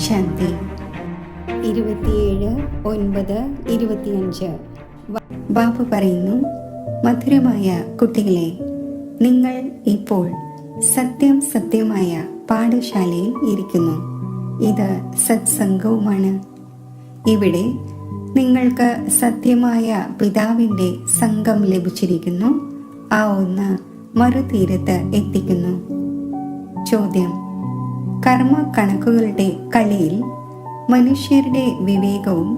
ശാന്തി. 27/9/25 ബാബു പറയുന്നു, മധുരമായ കുട്ടികളെ, നിങ്ങൾ ഇപ്പോൾ സത്യമായ പാഠശാലയിൽ ഇരിക്കുന്നു. ഇത് സത്സംഗവുമാണ്. ഇവിടെ നിങ്ങൾക്ക് സത്യമായ പിതാവിൻ്റെ സംഘം ലഭിച്ചിരിക്കുന്നു. ആ ഒന്ന് മറുതീരത്ത് എത്തിക്കുന്നു. ചോദ്യം: കർമ്മ കണക്കുകളുടെ കളിയിൽ മനുഷ്യരുടെ വിവേകവും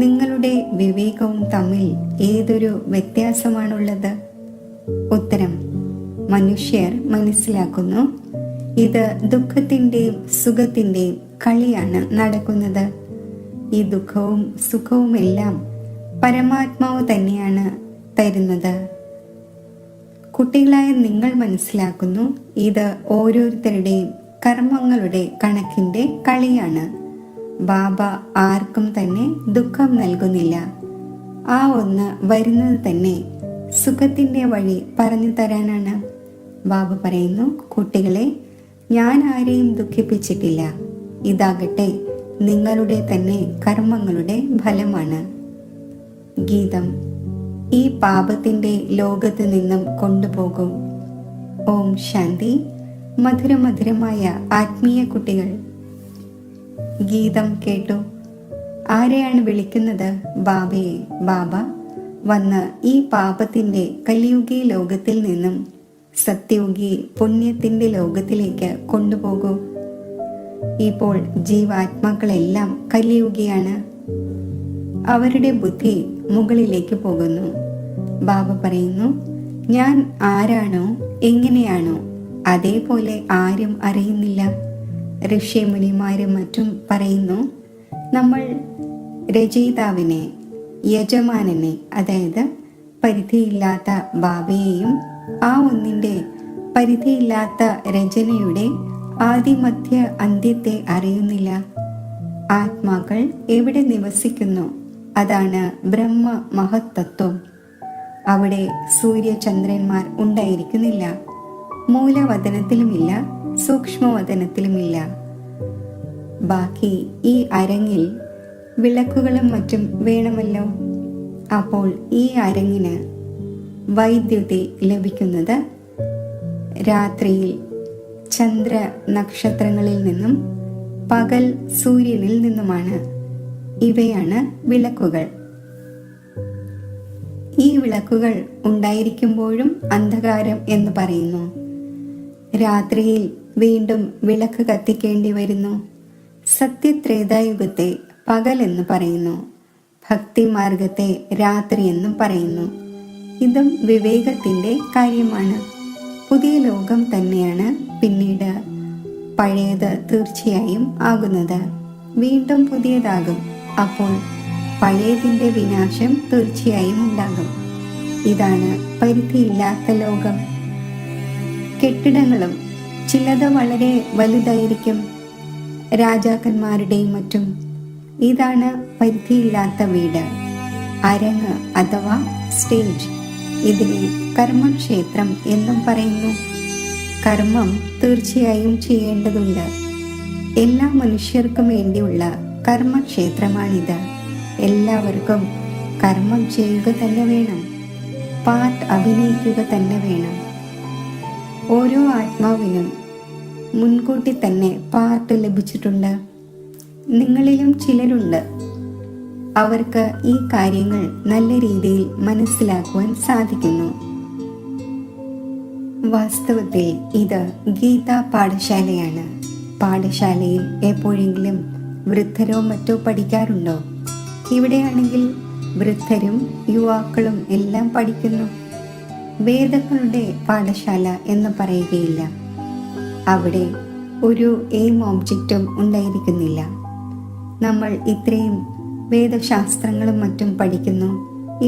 നിങ്ങളുടെ വിവേകവും തമ്മിൽ ഏതൊരു വ്യത്യാസമാണുള്ളത്? ഉത്തരം: മനുഷ്യർ മനസ്സിലാക്കുന്നു, ഇത് ദുഃഖത്തിൻ്റെയും സുഖത്തിൻ്റെയും കളിയാണ് നടക്കുന്നത്. ഈ ദുഃഖവും സുഖവും എല്ലാം പരമാത്മാവ് തന്നെയാണ് തരുന്നത്. കുട്ടികളായ നിങ്ങൾ മനസ്സിലാക്കുന്നു, ഇത് ഓരോരുത്തരുടെയും കർമ്മങ്ങളുടെ കണക്കിൻ്റെ കളിയാണ്. ബാബ ആർക്കും തന്നെ ദുഃഖം നൽകുന്നില്ല. ആ ഒന്ന് വരുന്നത് തന്നെ സുഖത്തിൻ്റെ വഴി പറഞ്ഞു തരാനാണ്. ബാബ പറയുന്നു, കുട്ടികളെ, ഞാൻ ആരെയും ദുഃഖിപ്പിച്ചിട്ടില്ല. ഇതാകട്ടെ നിങ്ങളുടെ തന്നെ കർമ്മങ്ങളുടെ ഫലമാണ്. ഗീതം: ഈ പാപത്തിൻ്റെ ലോകത്ത് നിന്നും കൊണ്ടുപോകൂ. ഓം ശാന്തി. മധുരമധുരമായ ആത്മീയ കുട്ടികൾ, ഗീതം കേട്ടു. ആരെയാണ് വിളിക്കുന്നത്? ബാബയെ. ബാബ വന്ന് ഈ പാപത്തിൻ്റെ കലിയുഗി ലോകത്തിൽ നിന്നും സത്യയുഗി പുണ്യത്തിൻ്റെ ലോകത്തിലേക്ക് കൊണ്ടുപോകൂ. ഇപ്പോൾ ജീവാത്മാക്കളെല്ലാം കലിയുഗിയാണ്. അവരുടെ ബുദ്ധി മുകളിലേക്ക് പോകുന്നു. ബാബ പറയുന്നു, ഞാൻ ആരാണോ എങ്ങനെയാണോ അതേപോലെ ആരും അറിയുന്നില്ല. ഋഷിമുനിമാരും മറ്റും പറയുന്നു, നമ്മൾ രചയിതാവിനെ, യജമാനനെ, അതായത് പരിധിയില്ലാത്ത ബാബയെയും ആ ഒന്നിൻ്റെ പരിധിയില്ലാത്ത രചനയുടെ ആദിമധ്യ അന്ത്യത്തെ അറിയുന്നില്ല. ആത്മാക്കൾ എവിടെ നിവസിക്കുന്നു അതാണ് ബ്രഹ്മ മഹത്തത്വം. അവിടെ സൂര്യചന്ദ്രന്മാർ ഉണ്ടായിരിക്കുന്നില്ല. മൂലവതനത്തിലുമില്ല, സൂക്ഷ്മവതനത്തിലുമില്ല. ബാക്കി ഈ അരങ്ങിൽ വിളക്കുകളും മറ്റും വേണമല്ലോ. അപ്പോൾ ഈ അരങ്ങിന് വൈദ്യുതി ലഭിക്കുന്നത് രാത്രിയിൽ ചന്ദ്ര നക്ഷത്രങ്ങളിൽ നിന്നും പകൽ സൂര്യനിൽ നിന്നുമാണ്. ഇവയാണ് വിളക്കുകൾ. ഈ വിളക്കുകൾ ഉണ്ടായിരിക്കുമ്പോഴും അന്ധകാരം എന്ന് പറയുന്നു. രാത്രിയിൽ വീണ്ടും വിളക്ക് കത്തിക്കേണ്ടി വരുന്നു. സത്യത്രേതായുഗത്തെ പകൽ എന്ന് പറയുന്നു. ഭക്തിമാർഗത്തെ രാത്രി എന്നും പറയുന്നു. ഇതും വിവേകത്തിൻ്റെ കാര്യമാണ്. പുതിയ ലോകം തന്നെയാണ് പിന്നീട് പഴയത് തീർച്ചയായും ആകുന്നത്. വീണ്ടും പുതിയതാകും. അപ്പോൾ പഴയതിൻ്റെ വിനാശം തീർച്ചയായും ഉണ്ടാകും. ഇതാണ് പരിധിയില്ലാത്ത ലോകം. കെട്ടിടങ്ങളും ചിലത് വളരെ വലുതായിരിക്കും, രാജാക്കന്മാരുടെയും മറ്റും. ഇതാണ് പരിധിയില്ലാത്ത വീട്, അരങ്ങ് അഥവാ സ്റ്റേജ്. ഇതിനെ കർമ്മക്ഷേത്രം എന്നും പറയുന്നു. കർമ്മം തീർച്ചയായും ചെയ്യേണ്ടതുണ്ട്. എല്ലാ മനുഷ്യർക്കും വേണ്ടിയുള്ള കർമ്മക്ഷേത്രമാണിത്. എല്ലാവർക്കും കർമ്മം ചെയ്യുക തന്നെ വേണം. പാർട്ട് അഭിനയിക്കുക തന്നെ വേണം. ഓരോ ആത്മാവിനും മുൻകൂട്ടി തന്നെ പാർട്ട് ലഭിച്ചിട്ടുണ്ട്. നിങ്ങളിലും ചിലരുണ്ട്. അവർക്ക് ഈ കാര്യങ്ങൾ നല്ല രീതിയിൽ മനസ്സിലാക്കുവാൻ സാധിക്കുന്നു. വാസ്തവത്തിൽ ഇത് ഗീതാ പാഠശാലയാണ്. പാഠശാലയിൽ എപ്പോഴെങ്കിലും വൃദ്ധരോ മറ്റോ പഠിക്കാറുണ്ടോ? ഇവിടെയാണെങ്കിൽ വൃദ്ധരും യുവാക്കളും എല്ലാം പഠിക്കുന്നു. വേദങ്ങളുടെ പാഠശാല എന്ന് പറയുകയില്ല. അവിടെ ഒരു എയിം ഓബ്ജക്റ്റും ഉണ്ടായിരിക്കുന്നില്ല. നമ്മൾ ഇത്രയും വേദശാസ്ത്രങ്ങളും മറ്റും പഠിക്കുന്നു.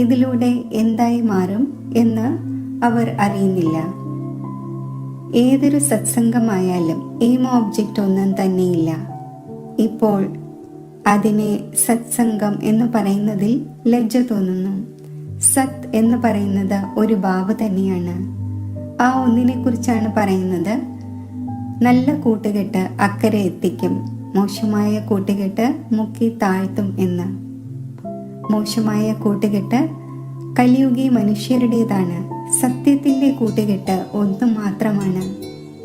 ഇതിലൂടെ എന്തായി മാറും എന്ന് അവർ അറിയുന്നില്ല. ഏതൊരു സത്സംഗമായാലും എയിം ഓബ്ജക്റ്റ് ഒന്നും തന്നെയില്ല. ഇപ്പോൾ അതിനെ സത്സംഗം എന്ന് പറയുന്നതിൽ ലജ്ജ തോന്നുന്നു. സത് എന്ന് പറയുന്നത് ഒരു ബാബ തന്നെയാണ്. ആ ഒന്നിനെ കുറിച്ചാണ് പറയുന്നത്. നല്ല കൂട്ടുകെട്ട് അക്കരെ എത്തിക്കും, മോശമായ കൂട്ടുകെട്ട് മുക്കി താഴ്ത്തും എന്ന്. മോശമായ കൂട്ടുകെട്ട് കലിയുഗി മനുഷ്യരുടേതാണ്. സത്യത്തിന്റെ കൂട്ടുകെട്ട് ഒന്നു മാത്രമാണ്.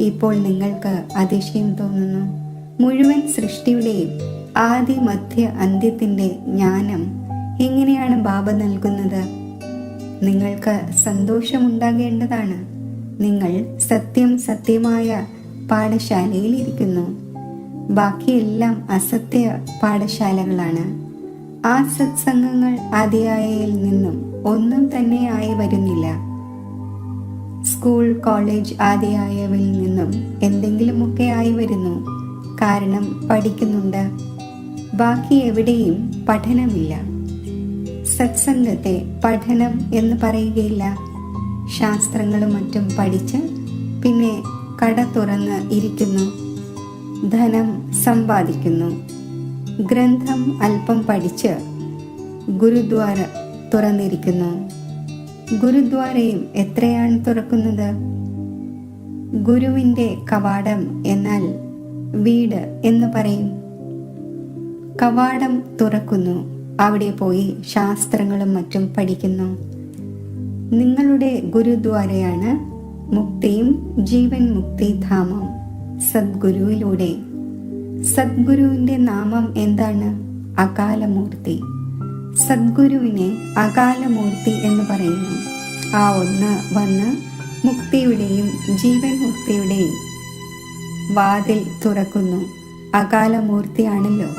ഇപ്പോൾ നിങ്ങൾക്ക് അതിശയം തോന്നുന്നു. മുഴുവൻ സൃഷ്ടിയുടെയും ആദി മധ്യ അന്ത്യത്തിന്റെ ജ്ഞാനം എങ്ങനെയാണ് ബാബ നൽകുന്നത്? നിങ്ങൾക്ക് സന്തോഷമുണ്ടാകേണ്ടതാണ്. നിങ്ങൾ സത്യമായ പാഠശാലയിൽ ഇരിക്കുന്നു. ബാക്കിയെല്ലാം അസത്യ പാഠശാലകളാണ്. ആ സത്സംഗങ്ങൾ ആദിയായയിൽ നിന്നും ഒന്നും തന്നെ ആയി വരുന്നില്ല. സ്കൂൾ, കോളേജ് ആദിയായവയിൽ നിന്നും എന്തെങ്കിലുമൊക്കെ ആയി വരുന്നു. കാരണം പഠിക്കുന്നുണ്ട്. ബാക്കി എവിടെയും പഠനമില്ല. സത്സംഗത്തെ പഠനം എന്ന് പറയുകയില്ല. ശാസ്ത്രങ്ങളും മറ്റും പഠിച്ച് പിന്നെ കട തുറന്ന് ഇരിക്കുന്നു, ധനം സമ്പാദിക്കുന്നു. ഗ്രന്ഥം അല്പം പഠിച്ച് ഗുരുദ്വാര തുറന്നിരിക്കുന്നു. ഗുരുദ്വാരയും എത്രയാണ് തുറക്കുന്നത്? ഗുരുവിൻ്റെ കവാടം എന്നാൽ വീട് എന്ന് പറയും. കവാടം തുറക്കുന്നു, അവിടെ പോയി ശാസ്ത്രങ്ങളും മറ്റും പഠിക്കുന്നു. നിങ്ങളുടെ ഗുരുദ്വാരയാണ് മുക്തിയും ജീവൻ മുക്തിധാമം സദ്ഗുരുവിലൂടെ. സദ്ഗുരുവിൻ്റെ നാമം എന്താണ്? അകാലമൂർത്തി. സദ്ഗുരുവിനെ അകാലമൂർത്തി എന്ന് പറയുന്നു. ആ ഒന്ന് വന്ന് മുക്തിയുടെയും ജീവൻ മുക്തിയുടെയും വാതിൽ തുറക്കുന്നു. അകാലമൂർത്തിയാണല്ലോ.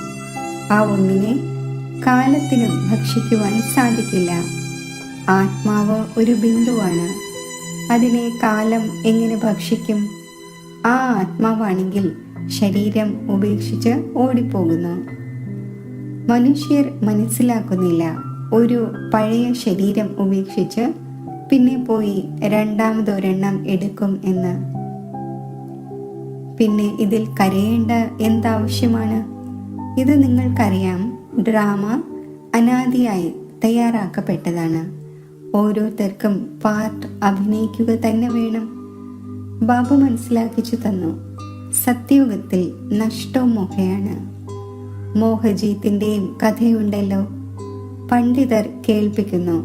ആ ഒന്നിനെ കാലത്തിനും ഭക്ഷിക്കുവാൻ സാധിക്കില്ല. ആത്മാവ് ഒരു ബിന്ദുവാണ്. അതിനെ കാലം എങ്ങനെ ഭക്ഷിക്കും? ആ ആത്മാവാണെങ്കിൽ ശരീരം ഉപേക്ഷിച്ച് ഓടിപ്പോകുന്നു. മനുഷ്യർ മനസ്സിലാക്കുന്നില്ല, ഒരു പഴയ ശരീരം ഉപേക്ഷിച്ച് പിന്നെ പോയി രണ്ടാമതൊരെണ്ണം എടുക്കും എന്ന്. പിന്നെ ഇതിൽ കരയേണ്ട എന്താവശ്യമാണ്? ഇത് നിങ്ങൾക്കറിയാം. ഡ്രാമ അനാദിയായി തയ്യാറാക്കപ്പെട്ടതാണ്. ഓരോരുത്തർക്കും പാർട്ട് അഭിനയിക്കുക തന്നെ വേണം. ബാബു മനസ്സിലാക്കിച്ചു തന്നു. സത്യയുഗത്തിൽ നഷ്ടവും മോഹയാണ്. മോഹജീത്തിൻ്റെയും കഥയുണ്ടല്ലോ. പണ്ഡിതർ കേൾപ്പിക്കുന്നു,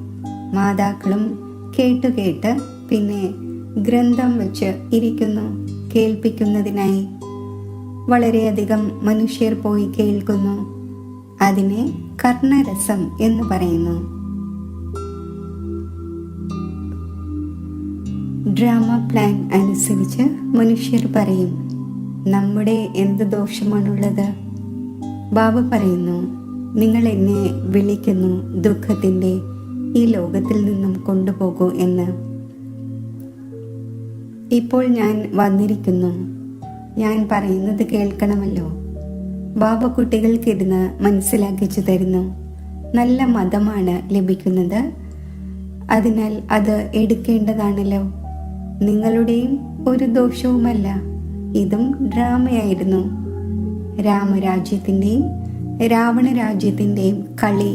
മാതാക്കളും കേട്ട് പിന്നെ ഗ്രന്ഥം വെച്ച് ഇരിക്കുന്നു കേൾപ്പിക്കുന്നതിനായി. വളരെയധികം മനുഷ്യർ പോയി കേൾക്കുന്നു. അതിനെ കർണരസം എന്ന് പറയുന്നു. ഡ്രാമ പ്ലാൻ അനുസരിച്ച് മനുഷ്യർ പറയും, നമ്മുടെ എന്ത് ദോഷമാണുള്ളത്? ബാബ പറയുന്നു, നിങ്ങൾ എന്നെ വിളിക്കുന്നു ദുഃഖത്തിൻ്റെ ഈ ലോകത്തിൽ നിന്നും കൊണ്ടുപോകൂ എന്ന്. ഇപ്പോൾ ഞാൻ വന്നിരിക്കുന്നു. ഞാൻ പറയുന്നത് കേൾക്കണമല്ലോ. ബാബ കുട്ടികൾക്കിരുന്ന് മനസ്സിലാക്കിച്ചു തരുന്നു. നല്ല മതമാണ് ലഭിക്കുന്നത്. അതിനാൽ അത് എടുക്കേണ്ടതാണല്ലോ. നിങ്ങളുടെയും ഒരു ദോഷവുമല്ല. ഇതും ഡ്രാമയായിരുന്നു. രാമരാജ്യത്തിൻ്റെയും രാവണ രാജ്യത്തിൻ്റെയും കളി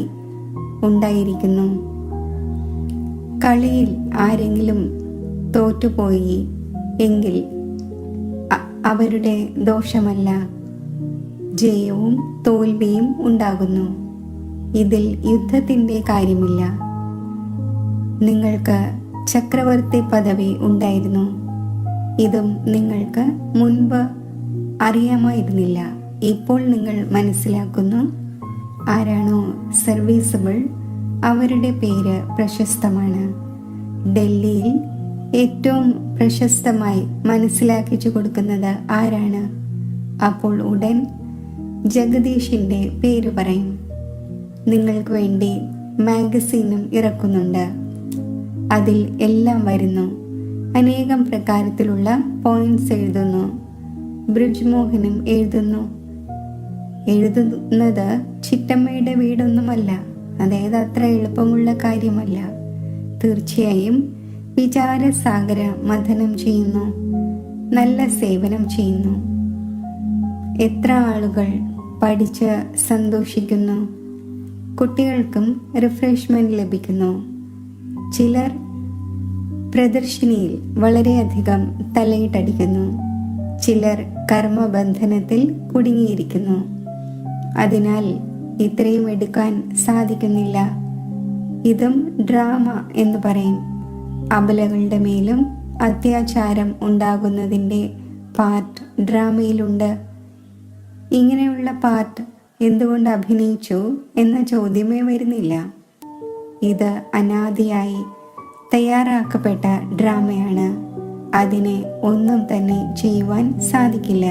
ഉണ്ടായിരിക്കുന്നു. കളിയിൽ ആരെങ്കിലും തോറ്റുപോയി എങ്കിൽ അവരുടെ ദോഷമല്ല, ജയവും തോൽവിയും ഉണ്ടാകുന്നു. ഇതിൽ യുദ്ധത്തിൻ്റെ കാര്യമില്ല. നിങ്ങൾക്ക് ചക്രവർത്തി പദവി ഉണ്ടായിരുന്നു. ഇതും നിങ്ങൾക്ക് മുൻപ് അറിയാമായിരുന്നില്ല. ഇപ്പോൾ നിങ്ങൾ മനസ്സിലാക്കുന്നു. ആരാണോ സർവീസബിൾ അവരുടെ പേര് പ്രശസ്തമാണ്. ഡൽഹിയിൽ ഏറ്റവും പ്രശസ്തമായി മനസ്സിലാക്കിച്ചു കൊടുക്കുന്നത് ആരാണ്? അപ്പോൾ ഉടൻ ജഗദീഷിൻ്റെ പേര് പറയും. നിങ്ങൾക്ക് വേണ്ടി മാഗസീനും ഇറക്കുന്നുണ്ട്. അതിൽ എല്ലാം വരുന്നു. അനേകം പ്രകാരത്തിലുള്ള പോയിന്റ്സ് എഴുതുന്നു. ബ്രിജ്മോഹനും എഴുതുന്നത് ചിറ്റമ്മയുടെ വീടൊന്നുമല്ല. അതായത് അത്ര എളുപ്പമുള്ള കാര്യമല്ല. തീർച്ചയായും വിചാരസാഗര മഥനം ചെയ്യുന്നു. നല്ല സേവനം ചെയ്യുന്നു. എത്ര ആളുകൾ പഠിച്ച് സന്തോഷിക്കുന്നു. കുട്ടികൾക്കും റിഫ്രഷ്മെന്റ് ലഭിക്കുന്നു. ചിലർ പ്രദർശനിയിൽ വളരെയധികം തലയിട്ടടിക്കുന്നു. ചിലർ കർമ്മബന്ധനത്തിൽ കുടുങ്ങിയിരിക്കുന്നു. അതിനാൽ ഇത്രയും എടുക്കാൻ സാധിക്കുന്നില്ല. ഇതും ഡ്രാമ എന്ന് പറയും. അബലകളുടെ മേലും അത്യാചാരം ഉണ്ടാകുന്നതിൻ്റെ പാർട്ട് ഡ്രാമയിലുണ്ട്. ഇങ്ങനെയുള്ള പാർട്ട് എന്തുകൊണ്ട് അഭിനയിച്ചു എന്ന ചോദ്യമേ വരുന്നില്ല. ഇത് അനാദിയായി തയ്യാറാക്കപ്പെട്ട ഡ്രാമയാണ്. അതിനെ ഒന്നും തന്നെ ചെയ്യുവാൻ സാധിക്കില്ല.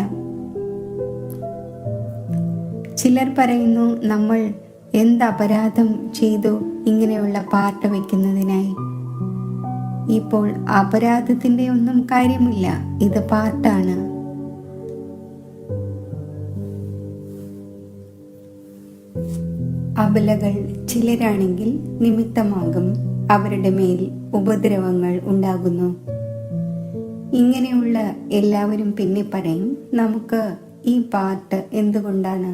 ചിലർ പറയുന്നു, നമ്മൾ എന്ത് അപരാധം ചെയ്തു ഇങ്ങനെയുള്ള പാർട്ട് വയ്ക്കുന്നതിനായി? ഇപ്പോൾ അപരാധത്തിൻ്റെ ഒന്നും കാര്യമില്ല, ഇത് പാർട്ടാണ്. അബലകൾ ചിലരാണെങ്കിൽ നിമിത്തമാകും അവരുടെ മേൽ ഉപദ്രവങ്ങൾ ഉണ്ടാകുന്നു. ഇങ്ങനെയുള്ള എല്ലാവരും പിന്നെ പറയും, നമുക്ക് ഈ പാർട്ട് എന്തുകൊണ്ടാണ്?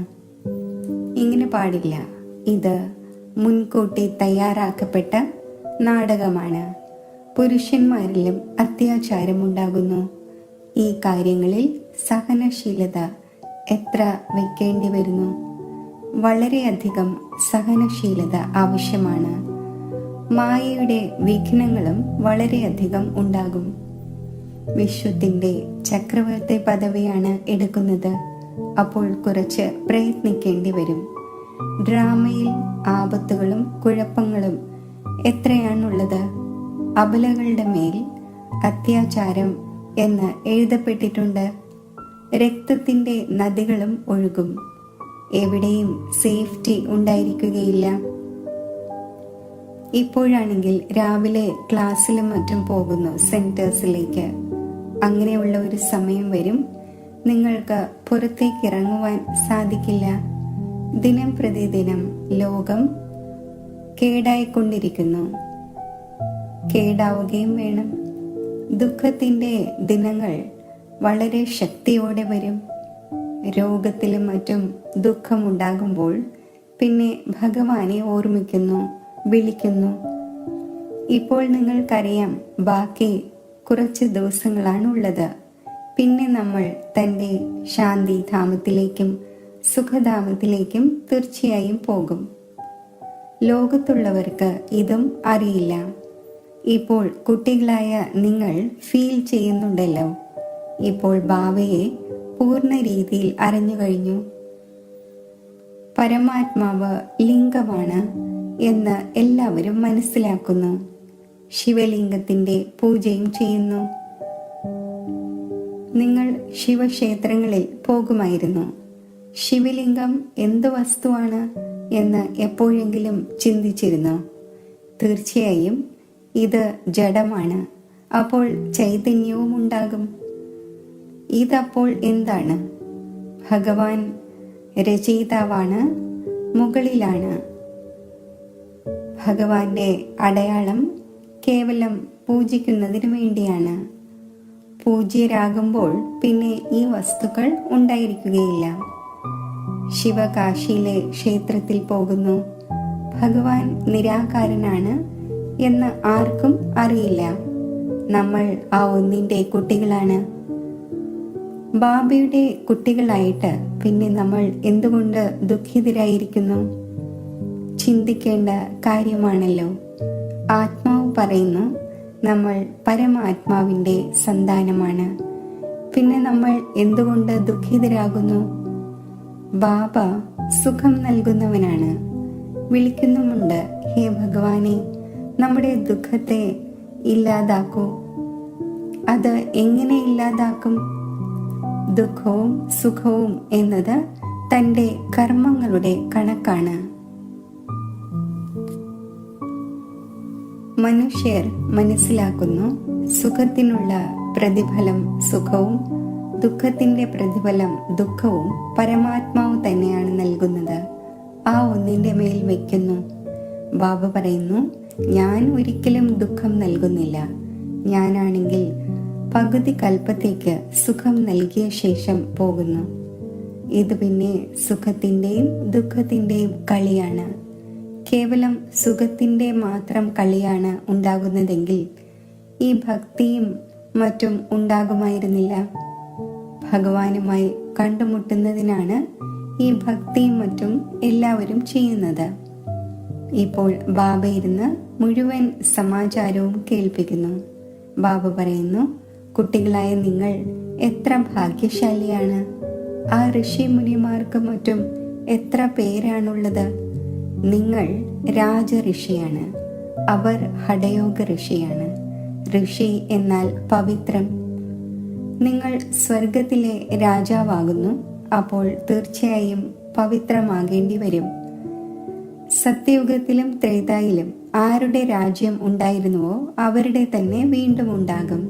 ഇങ്ങനെ പാടില്ല. ഇത് മുൻകൂട്ടി തയ്യാറാക്കപ്പെട്ട നാടകമാണ്. പുരുഷന്മാരിലും അത്യാചാരം ഉണ്ടാകുന്നു. ഈ കാര്യങ്ങളിൽ സഹനശീലത എത്ര വയ്ക്കേണ്ടി വരുന്നു? വളരെയധികം സഹനശീലത ആവശ്യമാണ്. മായയുടെ വിഘ്നങ്ങളും വളരെയധികം ഉണ്ടാകും. വിശ്വത്തിൻ്റെ ചക്രവർത്തി പദവിയാണ് എടുക്കുന്നത്. അപ്പോൾ കുറച്ച് പ്രയത്നിക്കേണ്ടി വരും. ഡ്രാമയിൽ ആപത്തുകളും കുഴപ്പങ്ങളും എത്രയാണുള്ളത്? അബലകളുടെ മേൽ അത്യാചാരം എന്ന് എഴുതപ്പെട്ടിട്ടുണ്ട്. രക്തത്തിൻ്റെ നദികളും ഒഴുകും. എവിടെയും സേഫ്റ്റി ഉണ്ടായിരിക്കുകയില്ല. ഇപ്പോഴാണെങ്കിൽ രാവിലെ ക്ലാസ്സിലും മറ്റും പോകുന്നു സെന്റേഴ്സിലേക്ക്. അങ്ങനെയുള്ള ഒരു സമയം വരും, നിങ്ങൾക്ക് പുറത്തേക്ക് ഇറങ്ങുവാൻ സാധിക്കില്ല. ദിനം പ്രതിദിനം ലോകം കേടായിക്കൊണ്ടിരിക്കുന്നു. കേടാവുകയും വേണം. ദുഃഖത്തിൻ്റെ ദിനങ്ങൾ വളരെ ശക്തിയോടെ വരും. രോഗത്തിലും മറ്റും ദുഃഖമുണ്ടാകുമ്പോൾ പിന്നെ ഭഗവാനെ ഓർമ്മിക്കുന്നു, വിളിക്കുന്നു. ഇപ്പോൾ നിങ്ങൾക്കറിയാം, ബാക്കി കുറച്ച് ദിവസങ്ങളാണുള്ളത്. പിന്നെ നമ്മൾ തൻ്റെ ശാന്തിധാമത്തിലേക്കും സുഖധാമത്തിലേക്കും തീർച്ചയായും പോകും. ലോകത്തുള്ളവർക്ക് ഇതും അറിയില്ല. ഇപ്പോൾ കുട്ടികളായ നിങ്ങൾ ഫീൽ ചെയ്യുന്നുണ്ടല്ലോ. ഇപ്പോൾ ബാബയെ പൂർണ്ണ രീതിയിൽ അറിഞ്ഞു കഴിഞ്ഞു. പരമാത്മാവ് ലിംഗമാണ് എന്ന് എല്ലാവരും മനസ്സിലാക്കുന്നു. ശിവലിംഗത്തിൻ്റെ പൂജയും ചെയ്യുന്നു. നിങ്ങൾ ശിവക്ഷേത്രങ്ങളിൽ പോകുമായിരുന്നു. ശിവലിംഗം എന്ത് വസ്തുവാണ് എന്ന് എപ്പോഴെങ്കിലും ചിന്തിച്ചിരുന്നോ? തീർച്ചയായും ഇത് ജഡമാണ്. അപ്പോൾ ചൈതന്യവും ഉണ്ടാകും. ഇതപ്പോൾ എന്താണ്? ഭഗവാൻ രചയിതാവാണ്, മുകളിലാണ്. ഭഗവാന്റെ അടയാളം കേവലം പൂജിക്കുന്നതിന് വേണ്ടിയാണ്. പൂജ്യരാകുമ്പോൾ പിന്നെ ഈ വസ്തുക്കൾ ഉണ്ടായിരിക്കുകയില്ല. ശിവകാശിയിലെ ക്ഷേത്രത്തിൽ പോകുന്നു. ഭഗവാൻ നിരാകാരനാണ് എന്ന് ആർക്കും അറിയില്ല. നമ്മൾ ആ ഒന്നിൻ്റെ കുട്ടികളാണ്. ബാബയുടെ കുട്ടികളായിട്ട് പിന്നെ നമ്മൾ എന്തുകൊണ്ട് ദുഃഖിതരായിരിക്കുന്നു? ചിന്തിക്കേണ്ട കാര്യമാണല്ലോ. ആത്മാവ് പറയുന്നു, നമ്മൾ പരമാത്മാവിൻ്റെ സന്താനമാണ്. പിന്നെ നമ്മൾ എന്തുകൊണ്ട് ദുഃഖിതരാകുന്നു? ബാബ സുഖം നൽകുന്നവനാണ്. വിളിക്കുന്നുമുണ്ട്, ഹേ ഭഗവാനെ, നമ്മുടെ ദുഃഖത്തെ ഇല്ലാതാക്കൂ. അത് എങ്ങനെ ഇല്ലാതാക്കും? ദുഃഖവും സുഖവും എന്നത് തൻ്റെ കർമ്മങ്ങളുടെ കണക്കാണ്. മനുഷ്യർ മനസ്സിലാക്കുന്നു, സുഖത്തിനുള്ള പ്രതിഫലം സുഖവും ദുഃഖത്തിൻ്റെ പ്രതിഫലം ദുഃഖവും പരമാത്മാവ് തന്നെയാണ് നൽകുന്നത്. ആ ഒന്നിൻ്റെ മേൽ വയ്ക്കുന്നു. ബാബ പറയുന്നു, ഞാൻ ഒരിക്കലും ദുഃഖം നൽകുന്നില്ല. ഞാനാണെങ്കിൽ പകുതി കൽപ്പത്തേക്ക് സുഖം നൽകിയ ശേഷം പോകുന്നു. ഇത് പിന്നെ സുഖത്തിൻ്റെയും ദുഃഖത്തിൻ്റെയും കളിയാണ്. കേവലം സുഖത്തിൻ്റെ മാത്രം കളിയാണ് ഉണ്ടാകുന്നതെങ്കിൽ ഈ ഭക്തിയും മറ്റും ഉണ്ടാകുമായിരുന്നില്ല. ഭഗവാനുമായി കണ്ടുമുട്ടുന്നതിനാണ് ഈ ഭക്തിയും മറ്റും എല്ലാവരും ചെയ്യുന്നത്. ഇപ്പോൾ ബാബ ഇരുന്ന് മുഴുവൻ സമാചാരവും കേൾപ്പിക്കുന്നു. ബാബ പറയുന്നു, കുട്ടികളായ നിങ്ങൾ എത്ര ഭാഗ്യശാലിയാണ്. ആ ഋഷിമുനിമാർക്ക് മറ്റും എത്ര പേരാണുള്ളത്. നിങ്ങൾ രാജഋഷിയാണ്, അവർ ഹഠയോഗ ഋഷിയാണ്. ഋഷി എന്നാൽ പവിത്രം. നിങ്ങൾ സ്വർഗത്തിലെ രാജാവാകുന്നു. അപ്പോൾ തീർച്ചയായും പവിത്രമാകേണ്ടി വരും. സത്യയുഗത്തിലും ത്രേതായിലും ആരുടെ രാജ്യം ഉണ്ടായിരുന്നുവോ അവരുടെ തന്നെ വീണ്ടും ഉണ്ടാകും.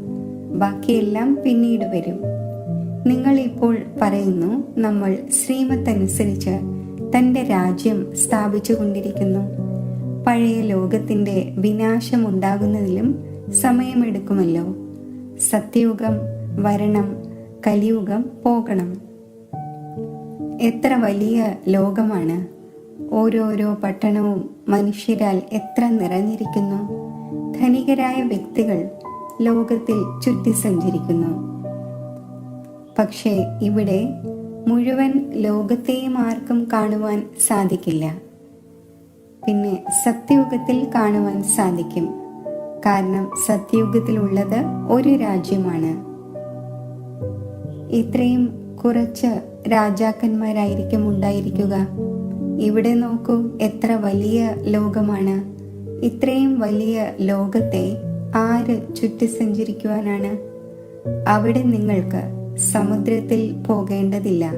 ബാക്കിയെല്ലാം പിന്നീട് വരും. നിങ്ങൾ ഇപ്പോൾ പറയുന്നു, നമ്മൾ ശ്രീമത്തനുസരിച്ച് തന്റെ രാജ്യം സ്ഥാപിച്ചു കൊണ്ടിരിക്കുന്നു. പഴയ ലോകത്തിന്റെ വിനാശമുണ്ടാകുന്നതിലും സമയമെടുക്കുമല്ലോ. സത്യയുഗം വരണം, കലിയുഗം പോകണം. എത്ര വലിയ ലോകമാണ്. ഓരോരോ പട്ടണവും മനുഷ്യരാൽ എത്ര നിറഞ്ഞിരിക്കുന്നു. ധനികരായ വ്യക്തികൾ ലോകത്തിൽ ചുറ്റി സഞ്ചരിക്കുന്നു. പക്ഷേ ഇവിടെ മുഴുവൻ ലോകത്തെയും ആർക്കും കാണുവാൻ സാധിക്കില്ല. പിന്നെ സത്യയുഗത്തിൽ കാണുവാൻ സാധിക്കും. കാരണം സത്യയുഗത്തിലുള്ളത് ഒരു രാജ്യമാണ്. ഇത്രയും കുറച്ച് രാജാക്കന്മാരായിരിക്കും ഉണ്ടായിരിക്കുക. ഇവിടെ നോക്കൂ, എത്ര വലിയ ലോകമാണ്. ഇത്രയും വലിയ ലോകത്തെ ആര് ചുറ്റി സഞ്ചരിക്കുവാനാണ്? അവിടെ നിങ്ങൾക്ക് സമുദ്രത്തിൽ പോകേണ്ടതില്ല.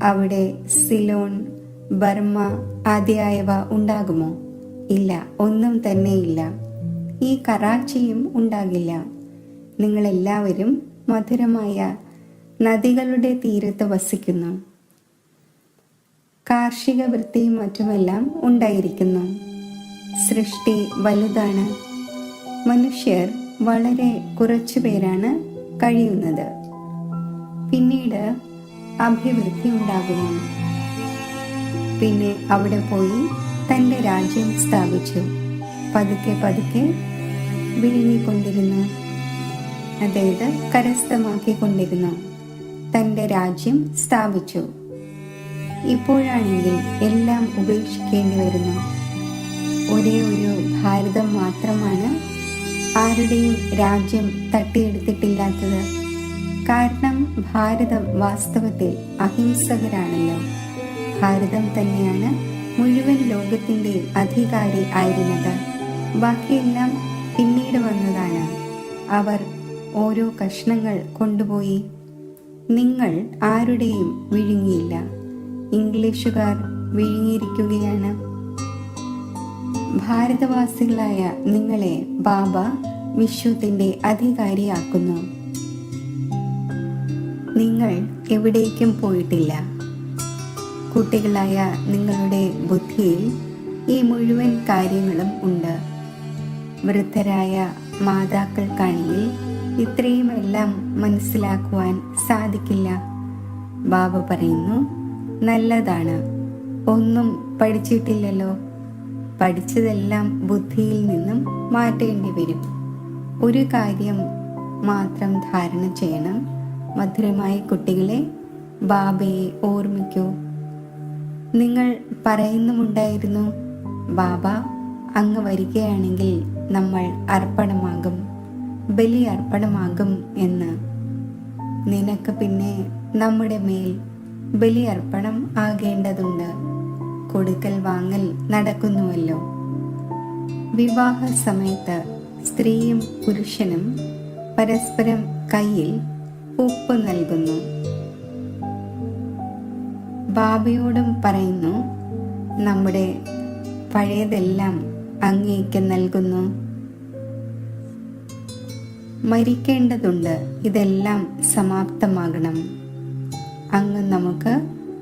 അവിടെ സിലോൺ, ബർമ്മ ആദ്യായവ ഉണ്ടാകുമോ? ഇല്ല, ഒന്നും തന്നെയില്ല. ഈ കറാച്ചിയും ഉണ്ടാകില്ല. നിങ്ങളെല്ലാവരും മധുരമായ നദികളുടെ തീരത്ത് വസിക്കുന്നു. കാർഷിക വൃത്തിയും മറ്റുമെല്ലാം ഉണ്ടായിരിക്കുന്നു. സൃഷ്ടി വലുതാണ്. മനുഷ്യർ വളരെ കുറച്ചു പേരാണ് കഴിയുന്നത്. പിന്നീട് അഭിവൃദ്ധി ഉണ്ടാകുന്നു. പിന്നെ അവിടെ പോയി തന്റെ രാജ്യം സ്ഥാപിച്ചു. പതുക്കെ പതുക്കെ വിഴുങ്ങിക്കൊണ്ടിരുന്നു. അതായത് കരസ്ഥമാക്കിക്കൊണ്ടിരുന്നു. തന്റെ രാജ്യം സ്ഥാപിച്ചു. ഇപ്പോഴാണെങ്കിൽ എല്ലാം ഉപേക്ഷിക്കേണ്ടി വരുന്നു. ഒരേ ഒരു ഭാരതം മാത്രമാണ് ആരുടെയും രാജ്യം തട്ടിയെടുത്തിട്ടില്ലാത്തത്. കാരണം ഭാരതം വാസ്തവത്തിൽ അഹിംസകരാണല്ലോ. ഭാരതം തന്നെയാണ് മുഴുവൻ ലോകത്തിന്റെ അധികാരി ആയിരുന്നത്. ബാക്കിയെല്ലാം പിന്നീട് വന്നതാണ്. അവർ ഓരോ കഷ്ണങ്ങൾ കൊണ്ടുപോയി. നിങ്ങൾ ആരുടെയും വിഴുങ്ങിയില്ല. ഇംഗ്ലീഷുകാർ വിഴുങ്ങിയിരിക്കുകയാണ്. ഭാരതവാസികളായ നിങ്ങളെ ബാബ വിശ്വത്തിന്റെ അധികാരിയാക്കുന്നു. നിങ്ങൾ എവിടേക്കും പോയിട്ടില്ല. കുട്ടികളായ നിങ്ങളുടെ ബുദ്ധിയിൽ ഈ മുഴുവൻ കാര്യങ്ങളും ഉണ്ട്. വൃദ്ധരായ മാതാക്കൾക്കാണെങ്കിൽ ഇത്രയുമെല്ലാം മനസ്സിലാക്കുവാൻ സാധിക്കില്ല. ബാബ പറയുന്നു, നല്ലതാണ്, ഒന്നും പഠിച്ചിട്ടില്ലല്ലോ. പഠിച്ചതെല്ലാം ബുദ്ധിയിൽ നിന്നും മാറ്റേണ്ടി വരും. ഒരു കാര്യം മാത്രം ധാരണ ചെയ്യണം. മധുരമായ കുട്ടികളെ, ബാബയെ ഓർമ്മിക്കൂ. നിങ്ങൾ പറയുന്നുമുണ്ടായിരുന്നു, ബാബ അങ്ങ് വരികയാണെങ്കിൽ നമ്മൾ അർപ്പണമാകും, ബലി അർപ്പണമാകും എന്ന്. നിനക്ക് പിന്നെ നമ്മുടെ മേൽ ബലി അർപ്പണം ആകേണ്ടതുണ്ട്. കൊടുക്കൽ വാങ്ങൽ നടക്കുന്നുവല്ലോ. വിവാഹ സമയത്ത് സ്ത്രീയും പുരുഷനും പരസ്പരം കയ്യിൽ ഉപ്പ് നൽകുന്നു. ബാബയോടും പറയുന്നു, നമ്മുടെ പഴയതെല്ലാം അങ്ങേക്ക് നൽകുന്നു. മരിക്കേണ്ടതുണ്ട്, ഇതെല്ലാം സമാപ്തമാകണം. അങ്ങ് നമുക്ക്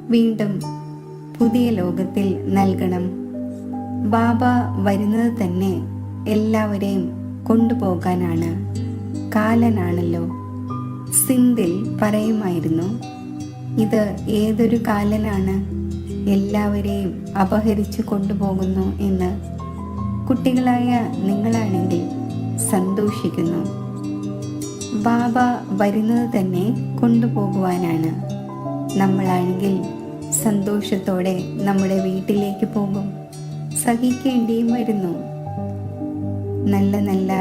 വീണ്ടും പുതിയ ലോകത്തിൽ നൽകണം. ബാബ വരുന്നത് തന്നെ എല്ലാവരെയും കൊണ്ടുപോകാനാണ്. കാലനാണല്ലോ. സിന്ധിൽ പറയുമായിരുന്നു, ഇത് ഏതൊരു കാലനാണ്, എല്ലാവരെയും അപഹരിച്ചു കൊണ്ടുപോകുന്നു എന്ന്. കുട്ടികളായ നിങ്ങളാണെങ്കിൽ സന്തോഷിക്കുന്നു. ബാബ വരുന്നത് തന്നെ കൊണ്ടുപോകുവാനാണ്. നമ്മളാണെങ്കിൽ സന്തോഷത്തോടെ നമ്മുടെ വീട്ടിലേക്ക് പോകും. സഹിക്കേണ്ടിയും വരുന്നു. നല്ല നല്ല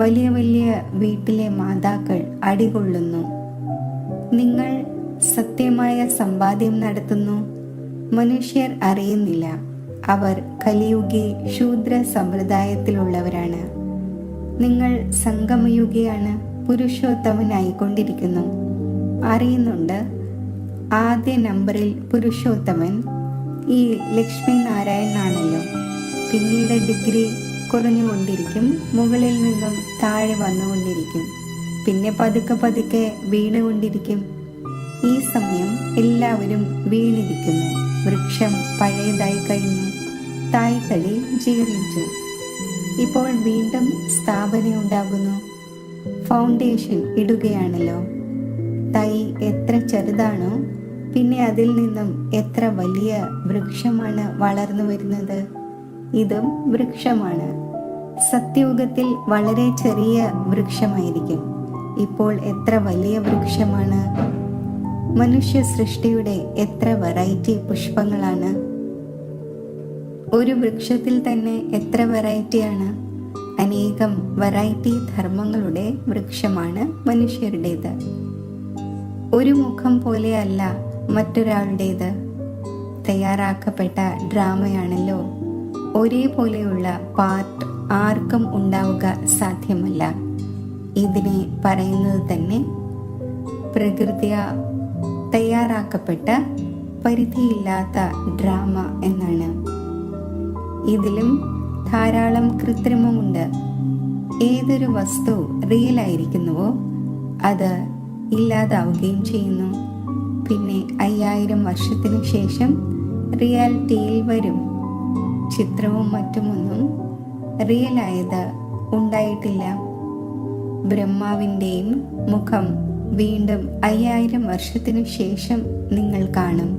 വലിയ വലിയ വീട്ടിലെ മാതാക്കൾ അടികൊള്ളുന്നു. നിങ്ങൾ സത്യമായ സമ്പാദ്യം നടത്തുന്നു. മനുഷ്യർ അറിയുന്നില്ല. അവർ കലിയുഗി ശൂദ്ര സമ്പ്രദായത്തിലുള്ളവരാണ്. നിങ്ങൾ സംഗമയുഗിയാണ്. പുരുഷോത്തമനായിക്കൊണ്ടിരിക്കുന്നു. അറിയുന്നുണ്ട്. ആദ്യ നമ്പറിൽ പുരുഷോത്തമൻ ഈ ലക്ഷ്മി നാരായണനാണല്ലോ. പിന്നീട് ഡിഗ്രി കുറഞ്ഞുകൊണ്ടിരിക്കും. മുകളിൽ നിന്നും താഴെ വന്നുകൊണ്ടിരിക്കും. പിന്നെ പതുക്കെ പതുക്കെ വീണുകൊണ്ടിരിക്കും. ഈ സമയം എല്ലാവരും വീണിരിക്കുന്നു. വൃക്ഷം പഴയതായി കഴിഞ്ഞു. തായ്തടി ജീർണിച്ചു. ഇപ്പോൾ വീണ്ടും സ്ഥാപന ഉണ്ടാകുന്നു. ഫൗണ്ടേഷൻ ഇടുകയാണല്ലോ. തൈ എത്ര ചെറുതാണോ പിന്നെ അതിൽ നിന്നും എത്ര വലിയ വൃക്ഷമാണ് വളർന്നു വരുന്നത്. ഇതും വൃക്ഷമാണ്. സത്യയുഗത്തിൽ വളരെ ചെറിയ വൃക്ഷമായിരിക്കും. ഇപ്പോൾ എത്ര വലിയ വൃക്ഷമാണ്. മനുഷ്യ സൃഷ്ടിയുടെ എത്ര വെറൈറ്റി പുഷ്പങ്ങളാണ്. ഒരു വൃക്ഷത്തിൽ തന്നെ എത്ര വെറൈറ്റിയാണ്. അനേകം വെറൈറ്റി ധർമ്മങ്ങളുടെ വൃക്ഷമാണ് മനുഷ്യരുടേത്. ഒരു മുഖം പോലെയല്ല മറ്റൊരാളുടേത്. തയ്യാറാക്കപ്പെട്ട ഡ്രാമയാണല്ലോ. ഒരേപോലെയുള്ള പാർട്ട് ആർക്കും ഉണ്ടാവുക സാധ്യമല്ല. ഇതിനെ പറയുന്നത് തന്നെ പ്രകൃതിയ തയ്യാറാക്കപ്പെട്ട പരിധിയില്ലാത്ത ഡ്രാമ എന്നാണ്. ഇതിലും ധാരാളം കൃത്രിമമുണ്ട്. ഏതൊരു വസ്തു റിയൽ ആയിരിക്കുന്നുവോ അത് ഇല്ലാതാവുകയും ചെയ്യുന്നു. പിന്നെ 5000 വർഷത്തിനു ശേഷം റിയാലിറ്റിയിൽ വരും. ചിത്രവും മറ്റുമൊന്നും റിയലായത് ഉണ്ടായിട്ടില്ല. ബ്രഹ്മാവിൻ്റെയും മുഖം വീണ്ടും 5000 വർഷത്തിനു ശേഷം നിങ്ങൾ കാണും.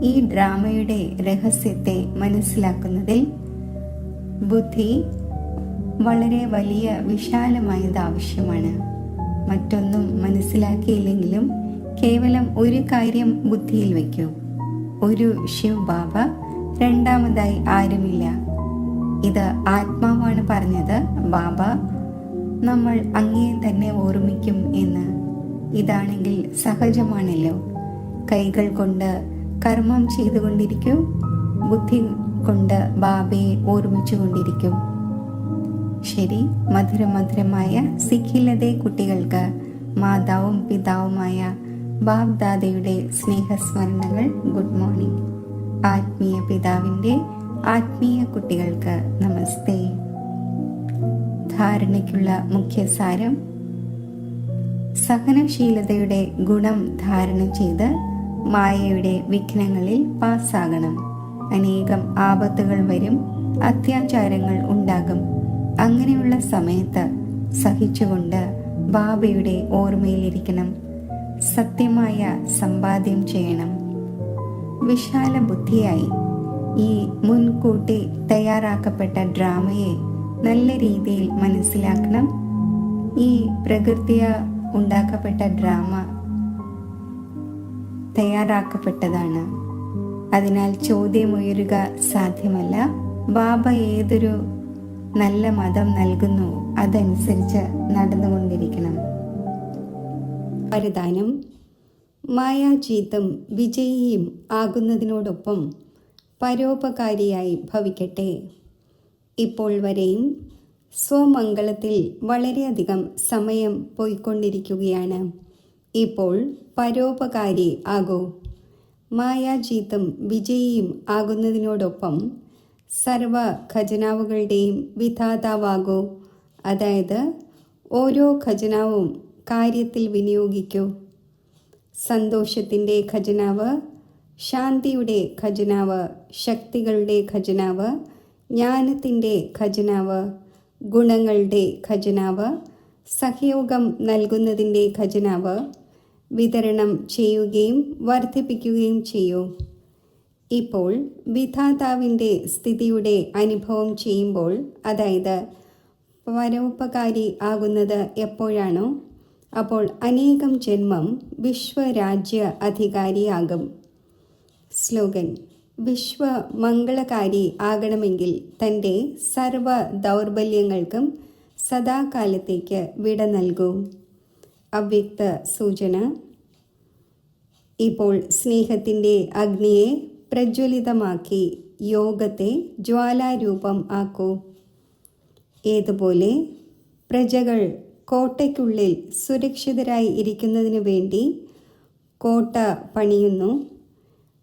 ഈ ഡ്രാമയുടെ രഹസ്യത്തെ മനസ്സിലാക്കുന്നതിൽ ബുദ്ധി വളരെ വലിയ വിശാലമായത് ആവശ്യമാണ്. മറ്റൊന്നും മനസ്സിലാക്കിയില്ലെങ്കിലും കേവലം ഒരു കാര്യം ബുദ്ധിയിൽ വയ്ക്കൂ. ഒരു ശിവ് ബാബ, രണ്ടാമതായി ആരുമില്ല. ഇത് ആത്മാവാണ് പറഞ്ഞത്. ബാബ നമ്മൾ അങ്ങേ തന്നെ ഓർമ്മിക്കും എന്ന്. ഇതാണെങ്കിൽ സഹജമാണല്ലോ. കൈകൾ കൊണ്ട് കർമ്മം ചെയ്തുകൊണ്ടിരിക്കൂ. ബുദ്ധി കൊണ്ട് ബാബയെ ഓർമ്മിച്ചു കൊണ്ടിരിക്കും. ശരി, മധുരമധുരമായ സിഖിലതെ കുട്ടികൾക്ക് മാതാവും പിതാവുമായ ബാബ് ദാദയുടെ സ്നേഹസ്മരണകൾ. Good morning. ആത്മീയ പിതാവിൻ്റെ ആത്മീയ കുട്ടികൾക്ക് നമസ്തേ. ധാരണയ്ക്കുള്ള മുഖ്യസാരം: സഹനശീലതയുടെ ഗുണം ധാരണ ചെയ്ത് മായയുടെ വിഘ്നങ്ങളിൽ പാസ്സാകണം. അനേകം ആപത്തുകൾ വരും. അത്യാചാരങ്ങൾ ഉണ്ടാകും. അങ്ങനെയുള്ള സമയത്ത് സഹിച്ചുകൊണ്ട് ബാബയുടെ ഓർമ്മയിലിരിക്കണം. സത്യമായ സമ്പാദ്യം ചെയ്യണം. വിശാല ബുദ്ധിയായി ഈ മുൻകൂട്ടി തയ്യാറാക്കപ്പെട്ട ഡ്രാമയെ നല്ല രീതിയിൽ മനസ്സിലാക്കണം. ഈ പ്രകൃതിയ ഉണ്ടാക്കപ്പെട്ട ഡ്രാമ തയ്യാറാക്കപ്പെട്ടതാണ്. അതിനാൽ ചോദ്യമുയരുക സാധ്യമല്ല. ബാബ ഏതൊരു നല്ല മതം നൽകുന്നു അതനുസരിച്ച് നടന്നുകൊണ്ടിരിക്കണം. വരദാനം: മായാജീത്തും വിജയിയും ആകുന്നതിനോടൊപ്പം പരോപകാരിയായി ഭവിക്കട്ടെ. ഇപ്പോൾ വരെയും സ്വമംഗളത്തിൽ വളരെയധികം സമയം പോയിക്കൊണ്ടിരിക്കുകയാണ്. ഇപ്പോൾ പരോപകാരി ആകൂ. മായാജീത്തും വിജയിയും ആകുന്നതിനോടൊപ്പം സർവ ഖജനാവുകളുടെയും വിധാതാവാകൂ. അതായത് ഓരോ ഖജനാവും കാര്യത്തിൽ വിനിയോഗിക്കൂ. സന്തോഷത്തിൻ്റെ ഖജനാവ്, ശാന്തിയുടെ ഖജനാവ്, ശക്തികളുടെ ഖജനാവ്, ജ്ഞാനത്തിൻ്റെ ഖജനാവ്, ഗുണങ്ങളുടെ ഖജനാവ്, സഹയോഗം നൽകുന്നതിൻ്റെ ഖജനാവ് വിതരണം ചെയ്യുകയും വർദ്ധിപ്പിക്കുകയും ചെയ്യൂ. ഇപ്പോൾ വിധാതാവിൻ്റെ സ്ഥിതിയുടെ അനുഭവം ചെയ്യുമ്പോൾ, അതായത് പരോപകാരി ആകുന്നത് എപ്പോഴാണോ അപ്പോൾ അനേകം ജന്മം വിശ്വരാജ്യ അധികാരിയാകും. സ്ലോഗൻ: വിശ്വമംഗളകാരി ആകണമെങ്കിൽ തൻ്റെ സർവ ദൗർബല്യങ്ങൾക്കും സദാകാലത്തേക്ക് വിട നൽകൂ. അവ്യക്ത സൂചന: ഇപ്പോൾ സ്നേഹത്തിൻ്റെ അഗ്നിയെ പ്രജ്വലിതമാക്കി യോഗത്തെ ജ്വാലാരൂപം ആക്കൂ. ഏതുപോലെ പ്രജകൾ കോട്ടയ്ക്കുള്ളിൽ സുരക്ഷിതരായി ഇരിക്കുന്നതിനു വേണ്ടി കോട്ട പണിയുന്നു,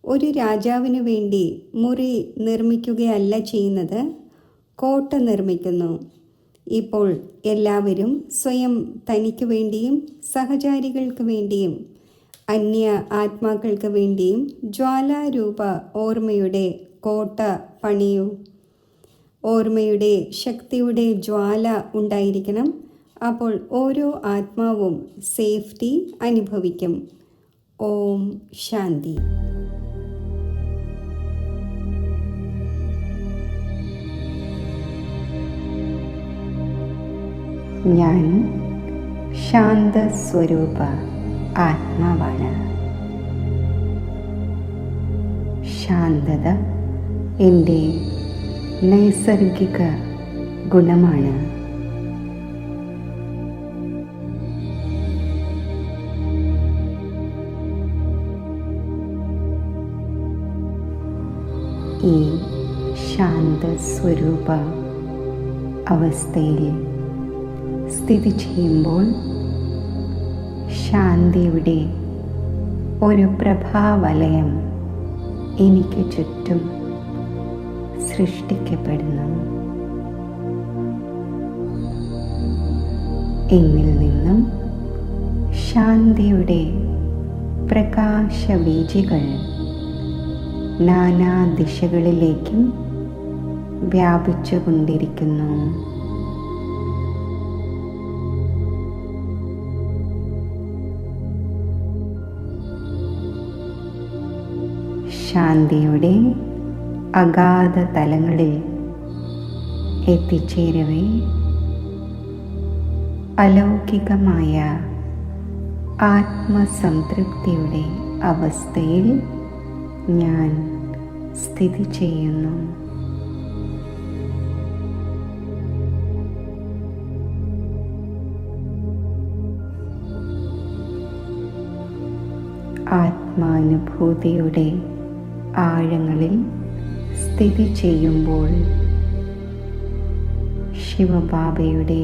ഒരു രാജാവിനു വേണ്ടി മുറി നിർമ്മിക്കുകയല്ല ചെയ്യുന്നത്, കോട്ട നിർമ്മിക്കുന്നു. ഇപ്പോൾ എല്ലാവരും സ്വയം തനിക്ക് വേണ്ടിയും സഹചാരികൾക്ക് വേണ്ടിയും അന്യ ആത്മാക്കൾക്ക് വേണ്ടിയും ജ്വാലാരൂപ ഓർമ്മയുടെ കോട്ട പണിയൂ. ഓർമ്മയുടെ ശക്തിയുടെ ജ്വാല ഉണ്ടായിരിക്കണം. അപ്പോൾ ഓരോ ആത്മാവും സേഫ്റ്റി അനുഭവിക്കും. ഓം ശാന്തി. ഞാൻ ശാന്തസ്വരൂപ ആത്മാവാണ്. ശാന്തത എൻ്റെ നൈസർഗിക ഗുണമാണ്. ഈ ശാന്തസ്വരൂപ അവസ്ഥയിൽ സ്ഥിതി ചെയ്യുമ്പോൾ ശാന്തിയുടെ ഒരു പ്രഭാവലയം എനിക്ക് ചുറ്റും സൃഷ്ടിക്കപ്പെടുന്നു. എന്നിൽ നിന്നും ശാന്തിയുടെ പ്രകാശവീചികൾ നാനാ ദിശകളിലേക്കും വ്യാപിച്ചുകൊണ്ടിരിക്കുന്നു. ശാന്തിയുടെ അഗാധ തലങ്ങളിൽ എത്തിച്ചേരവേ അലൗകികമായ ആത്മസംതൃപ്തിയുടെ അവസ്ഥയിൽ ഞാൻ സ്ഥിതി ചെയ്യുന്നു. ആത്മാനുഭൂതിയുടെ ആഴങ്ങളിൽ സ്ഥിതി ചെയ്യുമ്പോൾ ശിവബാബയുടെ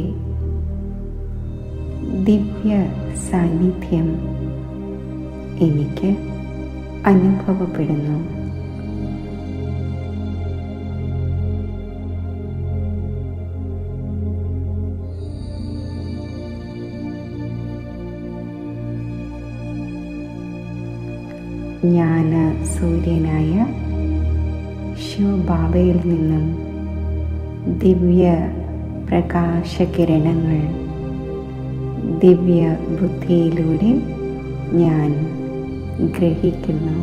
ദിവ്യ സാന്നിധ്യം എനിക്ക് അനുഭവപ്പെടുന്നു. ജ്ഞാന സൂര്യനായ ശിവബാബയിൽ നിന്നും ദിവ്യ പ്രകാശകിരണങ്ങൾ ദിവ്യ ബുദ്ധിയിലൂടെ ഞാൻ ഗ്രഹിക്കുന്നു.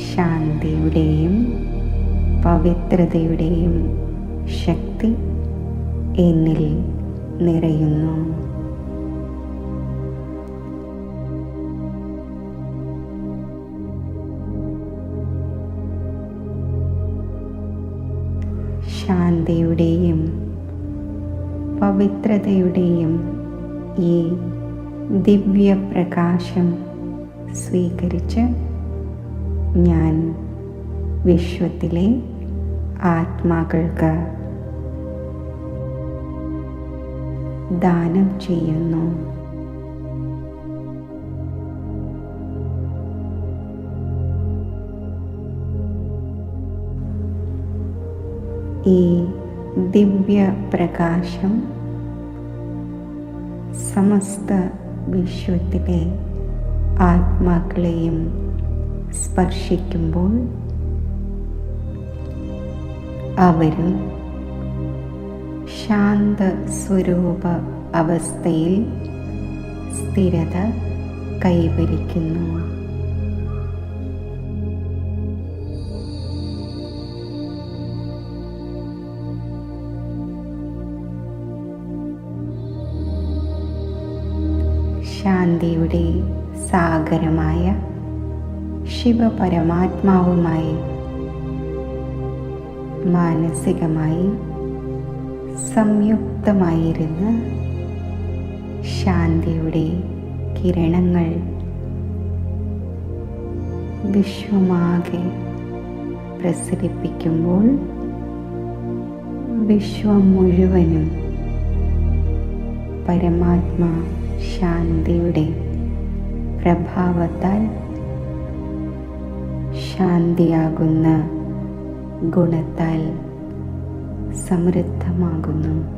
ശാന്തിയുടെയും പവിത്രതയുടെയും ശക്തി എന്നിൽ നിറയുന്നു. ശാന്തിയുടെയും പവിത്രതയുടെയും ഈ ദിവ്യപ്രകാശം സ്വീകരിച്ച് ഞാൻ വിശ്വത്തിലെ ആത്മാക്കൾക്ക് ദാനം ചെയ്യുന്നു. ഈ ദിവ്യപ്രകാശം സമസ്ത വിശ്വത്തിലെ ആത്മാക്കളെയും സ്പർശിക്കുമ്പോൾ അവരും ശാന്ത സ്വരൂപ അവസ്ഥയിൽ സ്ഥിരത കൈവരിക്കുന്നു. ശാന്തിയുടെ സാഗരമായ ശിവപരമാത്മാവുമായി മാനസികമായി സംയുക്തമായിരുന്ന് ശാന്തിയുടെ കിരണങ്ങൾ വിശ്വമാകെ പ്രസരിപ്പിക്കുമ്പോൾ വിശ്വം മുഴുവനും പരമാത്മാ ശാന്തിയുടെ പ്രഭാവത്താൽ ശാന്തിയാകുന്ന ഗുണത്താൽ സമൃദ്ധമാകുന്നു.